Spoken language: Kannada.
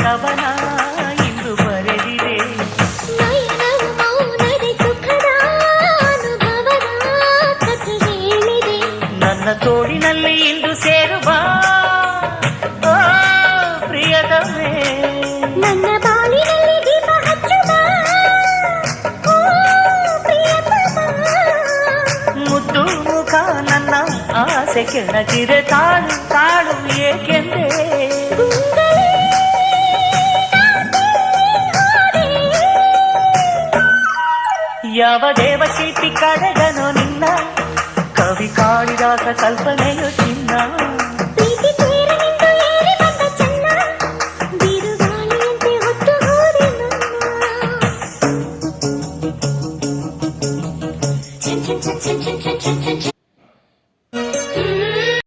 ಕವನ ಇಂದು ಬರೆದಿದೆ. ನಯನವು ಮೌನದ ಸುಖದ ಅನುಭವದ ಕಥೆ ಹೇಳಿದೆ. ನನ್ನ ತೋಳಿನಲ್ಲಿ ಇಂದು ಸೇರುವ ಪ್ರಿಯತಮೇ, ನನ್ನ ಬಾಳಿನಲ್ಲಿ ದೀಪ ಹಚ್ಚುವ ಮುದ್ದು ಮುಖ ನನ್ನ ಆಸೆ ಕೆಣಕಿರೆ ತಾಳು ತಾಳು ಏಕೆಂದೇ. ಯಾವ ದೇವಶಿಲ್ಪಿ ಕಡೆಗನೋ ನಿನ್ನ ಕವಿ ಕಾಳಿದಾಸ ಕಲ್ಪನೆಯು